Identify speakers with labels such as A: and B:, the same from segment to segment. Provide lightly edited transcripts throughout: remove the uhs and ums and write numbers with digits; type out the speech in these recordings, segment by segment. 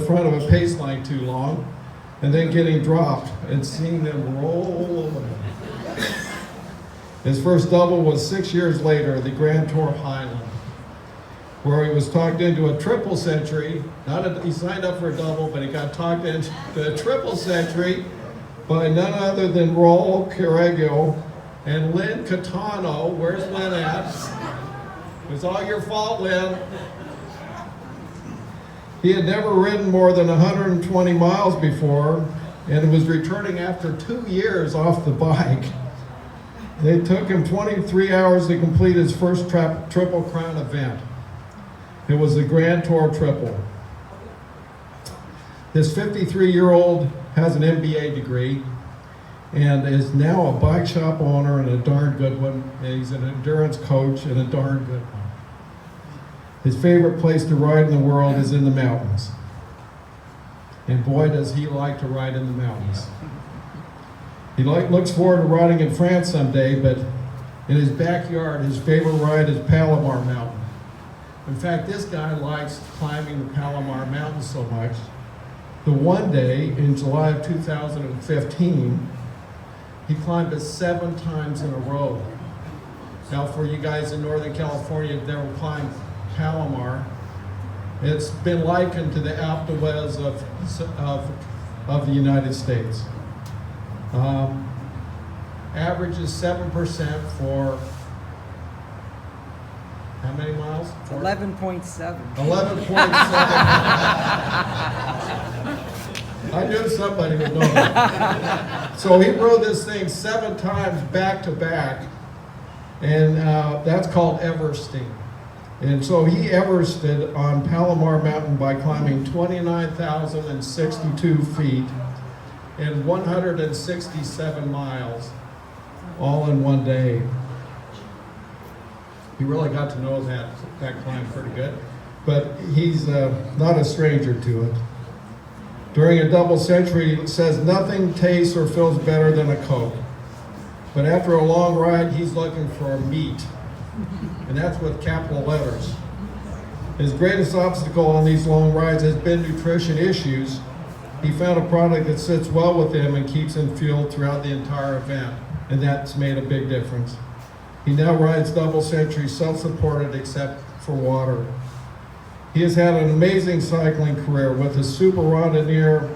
A: front of a pace line too long and then getting dropped and seeing them roll away. His first double was 6 years later, the Grand Tour Highland, where he was talked into a triple century. He signed up for a double, but he got talked into a triple century by none other than Raul Carrego and Lynn Catano. Where's Lynn at? It's all your fault, Lynn. He had never ridden more than 120 miles before and was returning after 2 years off the bike. It took him 23 hours to complete his first Triple Crown event. It was the Grand Tour Triple. This 53-year-old has an MBA degree and is now a bike shop owner and a darn good one. And he's an endurance coach and a darn good one. His favorite place to ride in the world is in the mountains. And boy, does he like to ride in the mountains. He looks forward to riding in France someday, but in his backyard, his favorite ride is Palomar Mountain. In fact, this guy likes climbing the Palomar Mountain so much that one day in July of 2015, he climbed it 7 times in a row. Now, for you guys in Northern California that never climbed Palomar, it's been likened to the Alpe d'Huez of the United States. Averages 7% for how many miles?
B: 11.7.
A: 11.7. I knew somebody would know that. So he rode this thing 7 times back to back, and that's called Everesting. And so he Everested on Palomar Mountain by climbing 29,062 feet and 167 miles, all in one day. He really got to know that climb pretty good, but he's not a stranger to it. During a double century, it says nothing tastes or feels better than a Coke. But after a long ride, he's looking for meat, and that's with capital letters. His greatest obstacle on these long rides has been nutrition issues. He found a product that sits well with him and keeps him fueled throughout the entire event, and that's made a big difference. He now rides double century self-supported except for water. He has had an amazing cycling career with his Super Randonneur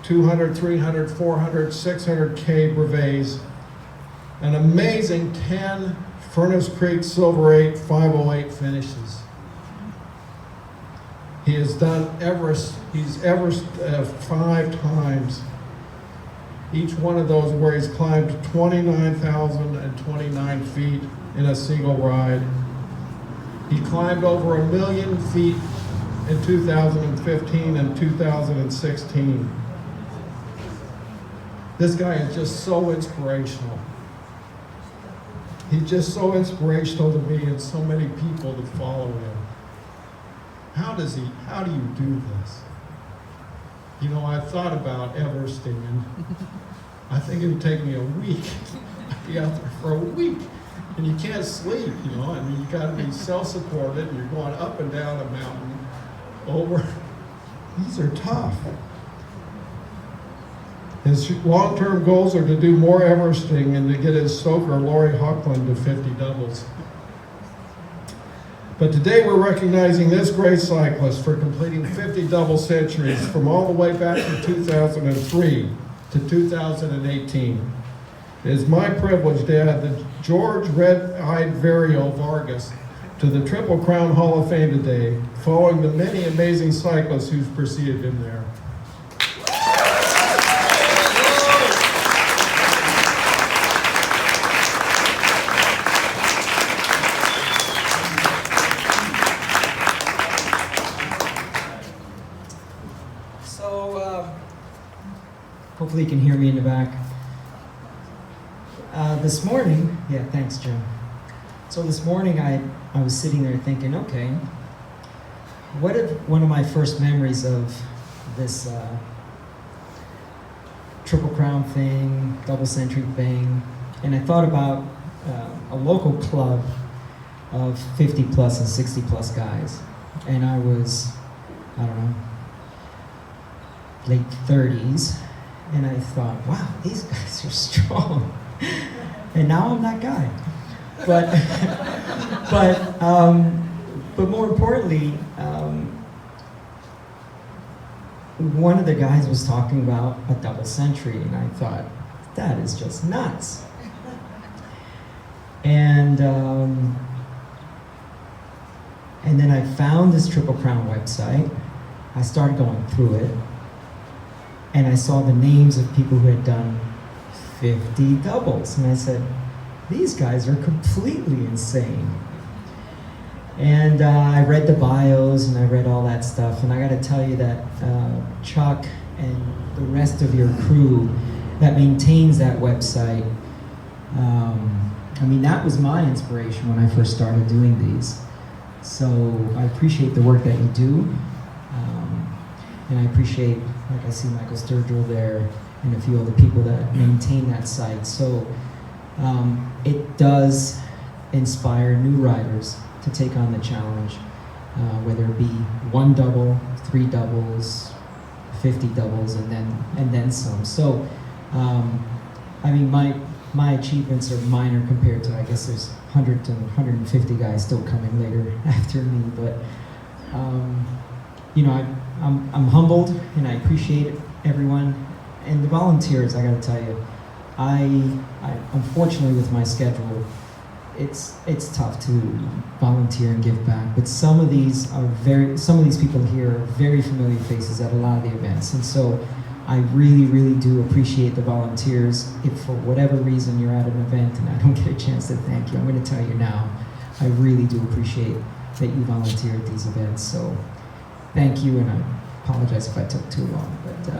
A: 200, 300, 400, 600K brevets, an amazing 10 Furnace Creek Silver 8 508 finishes. He has done Everest, he's Everest 5 times. Each one of those where he's climbed 29,029 feet in a single ride. He climbed over 1 million feet in 2015 and 2016. This guy is just so inspirational. He's just so inspirational to me and so many people that follow him. How do you do this? You know, I thought about Everesting, and I think it would take me a week. I'd be out there for a week, and you can't sleep, you know. I mean, you got to be self-supported, and you're going up and down a mountain over. These are tough. His long-term goals are to do more Everesting and to get his stoker, Lori Hockland, to 50 doubles. But today we're recognizing this great cyclist for completing 50 double centuries from all the way back to 2003 to 2018. It is my privilege to add the George Red-Eyed Vario Vargas to the Triple Crown Hall of Fame today, following the many amazing cyclists who've preceded him there.
B: Hopefully you can hear me in the back. This morning, yeah, thanks, Jim. So this morning I was sitting there thinking, okay, what if one of my first memories of this Triple Crown thing, double century thing, and I thought about a local club of 50 plus and 60 plus guys, and I was, I don't know, late 30s, and I thought, wow, these guys are strong. And now I'm that guy. But but more importantly, one of the guys was talking about a double century, and I thought, that is just nuts. And then I found this Triple Crown website. I started going through it, and I saw the names of people who had done 50 doubles, and I said, these guys are completely insane. And I read the bios and I read all that stuff, and I got to tell you that Chuck and the rest of your crew that maintains that website, I mean, that was my inspiration when I first started doing these. So I appreciate the work that you do, and I appreciate, like I see Michael Sturgill there and a few other people that maintain that site. So it does inspire new riders to take on the challenge, whether it be 1 double, 3 doubles, 50 doubles, and then some. So, I mean, my achievements are minor compared to, I guess there's 100 to 150 guys still coming later after me. But you know, I'm humbled and I appreciate everyone and the volunteers. I got to tell you, I unfortunately with my schedule, it's tough to volunteer and give back. But some of these people here are very familiar faces at a lot of the events, and so I really, really do appreciate the volunteers. If for whatever reason you're at an event and I don't get a chance to thank you, I'm going to tell you now, I really do appreciate that you volunteer at these events. So thank you, and I apologize if I took too long, but